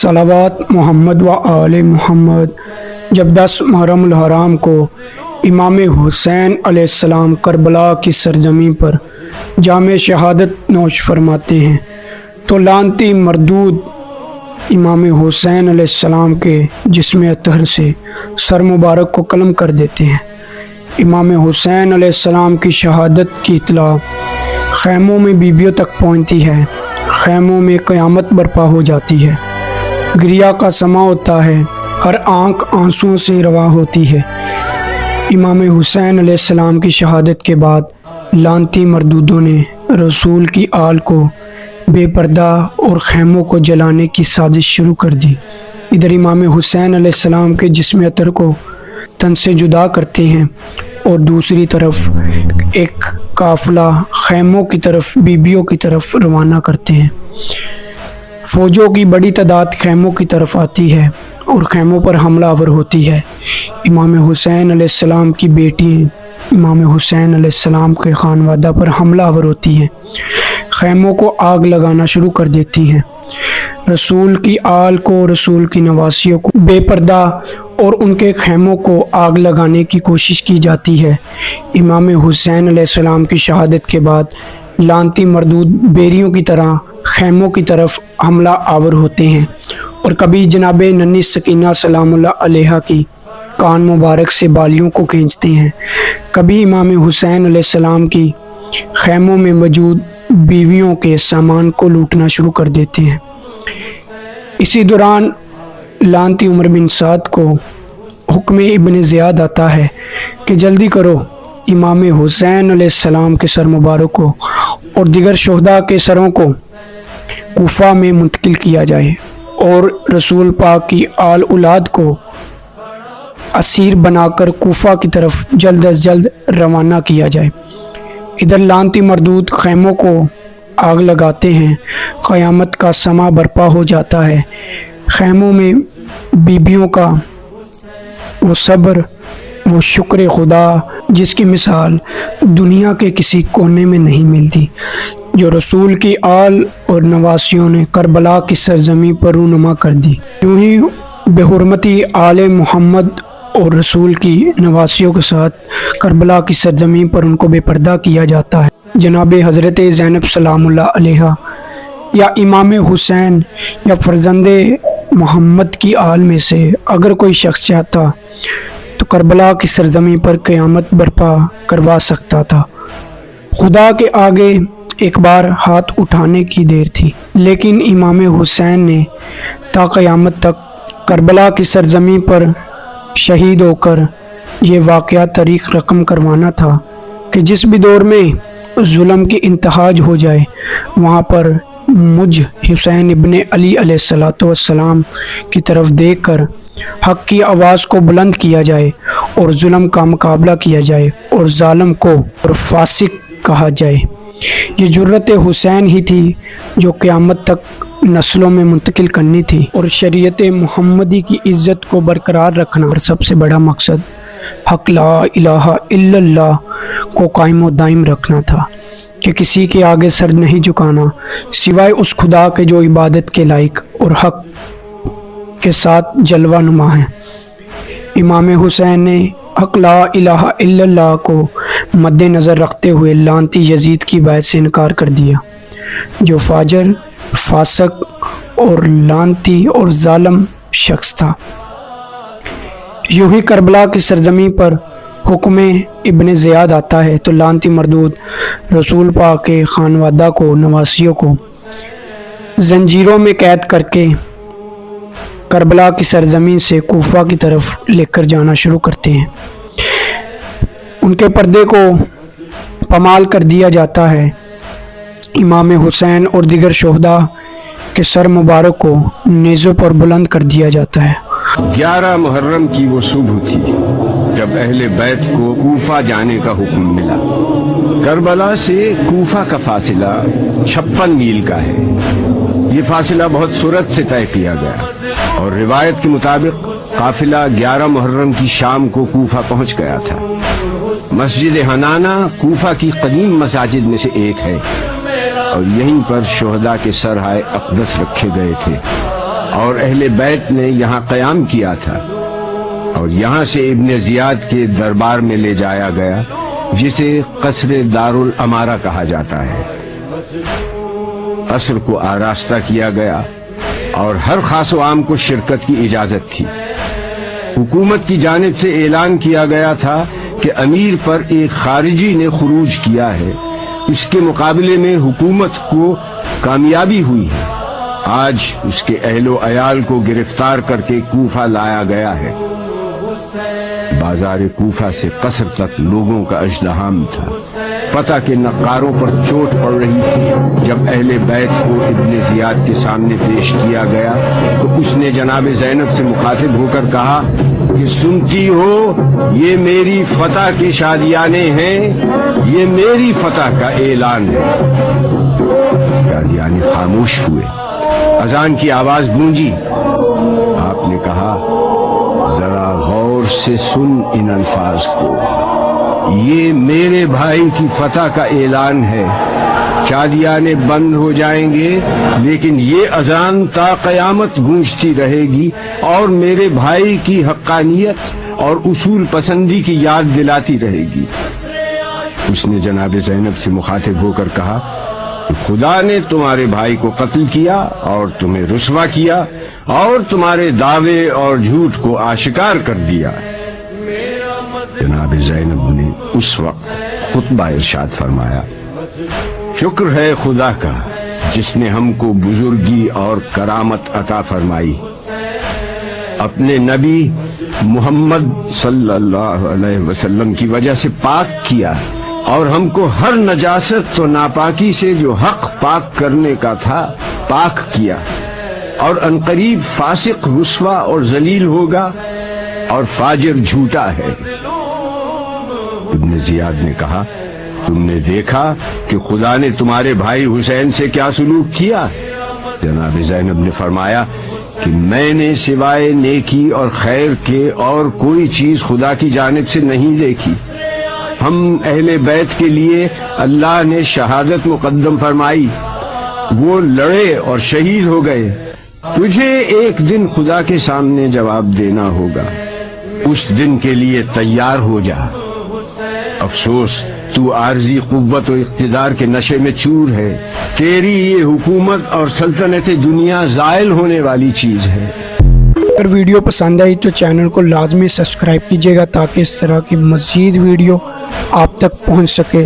صلوات محمد و آل محمد۔ جب 10 محرم الحرام کو امام حسین علیہ السلام کربلا کی سرزمین پر جام شہادت نوش فرماتے ہیں تو لعنتی مردود امام حسین علیہ السلام کے جسم اطہر سے سر مبارک کو قلم کر دیتے ہیں۔ امام حسین علیہ السلام کی شہادت کی اطلاع خیموں میں بیبیوں تک پہنچتی ہے۔ خیموں میں قیامت برپا ہو جاتی ہے، گریا کا سما ہوتا ہے، ہر آنکھ آنسوں سے رواں ہوتی ہے۔ امام حسین علیہ السلام کی شہادت کے بعد لعنتی مردودوں نے رسول کی آل کو بے پردہ اور خیموں کو جلانے کی سازش شروع کر دی۔ ادھر امام حسین علیہ السلام کے جسم اطہر کو تن سے جدا کرتے ہیں اور دوسری طرف ایک قافلہ خیموں کی طرف بیبیوں کی طرف روانہ کرتے ہیں۔ فوجوں کی بڑی تعداد خیموں کی طرف آتی ہے اور خیموں پر حملہ آور ہوتی ہے۔ امام حسین علیہ السلام کی بیٹی امام حسین علیہ السلام کے خانوادہ پر حملہ آور ہوتی ہیں، خیموں کو آگ لگانا شروع کر دیتی ہیں۔ رسول کی آل کو، رسول کی نواسیوں کو بے پردہ اور ان کے خیموں کو آگ لگانے کی کوشش کی جاتی ہے۔ امام حسین علیہ السلام کی شہادت کے بعد لعنتی مردود بیریوں کی طرح خیموں کی طرف حملہ آور ہوتے ہیں اور کبھی جناب ننھی سکینہ سلام اللہ علیہا کی کان مبارک سے بالیوں کو کھینچتے ہیں، کبھی امام حسین علیہ السلام کی خیموں میں موجود بیویوں کے سامان کو لوٹنا شروع کر دیتے ہیں۔ اسی دوران لعنتی عمر بن سعد کو حکم ابن زیاد آتا ہے کہ جلدی کرو، امام حسین علیہ السلام کے سر مبارک کو اور دیگر شہداء کے سروں کو کوفہ میں منتقل کیا جائے اور رسول پاک کی آل اولاد کو اسیر بنا کر کوفہ کی طرف جلد از جلد روانہ کیا جائے۔ ادھر لعنتی مردود خیموں کو آگ لگاتے ہیں، قیامت کا سما برپا ہو جاتا ہے۔ خیموں میں بیبیوں کا وہ صبر، وہ شکر خدا جس کی مثال دنیا کے کسی کونے میں نہیں ملتی، جو رسول کی آل اور نواسیوں نے کربلا کی سرزمین پر رونما کر دی۔ یوں ہی بے حرمتی آل محمد اور رسول کی نواسیوں کے ساتھ کربلا کی سرزمین پر ان کو بے پردہ کیا جاتا ہے۔ جناب حضرت زینب سلام اللہ علیہا یا امام حسین یا فرزند محمد کی آل میں سے اگر کوئی شخص چاہتا تو کربلا کی سرزمین پر قیامت برپا کروا سکتا تھا۔ خدا کے آگے ایک بار ہاتھ اٹھانے کی دیر تھی، لیکن امام حسین نے تا قیامت تک کربلا کی سرزمین پر شہید ہو کر یہ واقعہ تاریخ رقم کروانا تھا کہ جس بھی دور میں ظلم کی انتہاج ہو جائے وہاں پر مجھ حسین ابن علی علیہ السلام کی طرف دیکھ کر حق کی آواز کو بلند کیا جائے اور ظلم کا مقابلہ کیا جائے اور ظالم کو اور فاسق کہا جائے۔ یہ جرت حسین ہی تھی جو قیامت تک نسلوں میں منتقل کرنی تھی اور شریعت محمدی کی عزت کو برقرار رکھنا اور سب سے بڑا مقصد حق لا الہ الا اللہ کو قائم و دائم رکھنا تھا کہ کسی کے آگے سر نہیں جھکانا سوائے اس خدا کے جو عبادت کے لائق اور حق کے ساتھ جلوہ نما ہے۔ امام حسین نے حق لا الہ الا اللہ کو مد نظر رکھتے ہوئے لعنتی یزید کی بیعت سے انکار کر دیا، جو فاجر، فاسق اور لعنتی اور ظالم شخص تھا۔ یوں ہی کربلا کی سرزمین پر حکم ابن زیاد آتا ہے تو لعنتی مردود رسول پاک کے خانوادہ کو، نواسیوں کو زنجیروں میں قید کر کے کربلا کی سرزمین سے کوفہ کی طرف لے کر جانا شروع کرتے ہیں۔ ان کے پردے کو پامال کر دیا جاتا ہے۔ امام حسین اور دیگر شہداء کے سر مبارک کو نیزوں پر بلند کر دیا جاتا ہے۔ 11 محرم کی وہ صبح تھی جب اہل بیت کو کوفہ جانے کا حکم ملا۔ کربلا سے کوفہ کا فاصلہ 56 میل کا ہے۔ یہ فاصلہ بہت سرعت سے طے کیا گیا اور روایت کے مطابق قافلہ 11 محرم کی شام کو کوفہ پہنچ گیا تھا۔ مسجد حنانہ کوفہ کی قدیم مساجد میں سے ایک ہے اور یہیں پر شہداء کے سرہائے اقدس رکھے گئے تھے۔ اور اہل بیت نے یہاں قیام کیا تھا، اور یہاں سے ابن زیاد کے دربار میں لے جایا گیا جسے قصر دارالامارہ کہا جاتا ہے۔ قصر کو آراستہ کیا گیا اور ہر خاص و عام کو شرکت کی اجازت تھی۔ حکومت کی جانب سے اعلان کیا گیا تھا کہ امیر پر ایک خارجی نے خروج کیا ہے، اس کے مقابلے میں حکومت کو کامیابی ہوئی ہے۔ آج اس کے اہل و عیال کو گرفتار کر کے کوفہ لایا گیا ہے۔ بازار کوفہ سے قصر تک لوگوں کا ازدحام تھا۔ پتہ کہ نقاروں پر چوٹ پڑ رہی تھی۔ جب اہل بیت کو ابن زیاد کے سامنے پیش کیا گیا تو اس نے جناب زینب سے مخاطب ہو کر کہا کہ سنتی ہو، یہ میری فتح کے شادیانے ہیں، یہ میری فتح کا اعلان ہے۔ شادیانے خاموش ہوئے۔ اذان کی آواز گونجی۔ آپ نے کہا، ذرا غور سے سن ان الفاظ کو، یہ میرے بھائی کی فتح کا اعلان ہے۔ شادیانے بند ہو جائیں گے لیکن یہ اذان تا قیامت گونجتی رہے گی اور میرے بھائی کی حقانیت اور اصول پسندی کی یاد دلاتی رہے گی۔ اس نے جناب زینب سے مخاطب ہو کر کہا کہ خدا نے تمہارے بھائی کو قتل کیا اور تمہیں رسوا کیا اور تمہارے دعوے اور جھوٹ کو آشکار کر دیا۔ جناب زینب نے اس وقت خطبہ ارشاد فرمایا، شکر ہے خدا کا جس نے ہم کو بزرگی اور کرامت عطا فرمائی، اپنے نبی محمد صلی اللہ علیہ وسلم کی وجہ سے پاک کیا اور ہم کو ہر نجاست و ناپاکی سے جو حق پاک کرنے کا تھا پاک کیا، اور عنقریب فاسق رسوا اور ذلیل ہوگا اور فاجر جھوٹا ہے۔ ابن زیاد نے کہا، تم نے دیکھا کہ خدا نے تمہارے بھائی حسین سے کیا سلوک کیا؟ جناب زینب نے فرمایا کہ میں نے سوائے نیکی اور خیر کے اور کوئی چیز خدا کی جانب سے نہیں دیکھی۔ ہم اہل بیت کے لیے اللہ نے شہادت مقدم فرمائی، وہ لڑے اور شہید ہو گئے۔ تجھے ایک دن خدا کے سامنے جواب دینا ہوگا، اس دن کے لیے تیار ہو جا۔ افسوس تو عارضی قوت و اقتدار کے نشے میں چور ہے، تیری یہ حکومت اور سلطنت دنیا زائل ہونے والی چیز ہے۔ اگر ویڈیو پسند آئی تو چینل کو لازمی سبسکرائب کیجیے گا تاکہ اس طرح کی مزید ویڈیو آپ تک پہنچ سکے۔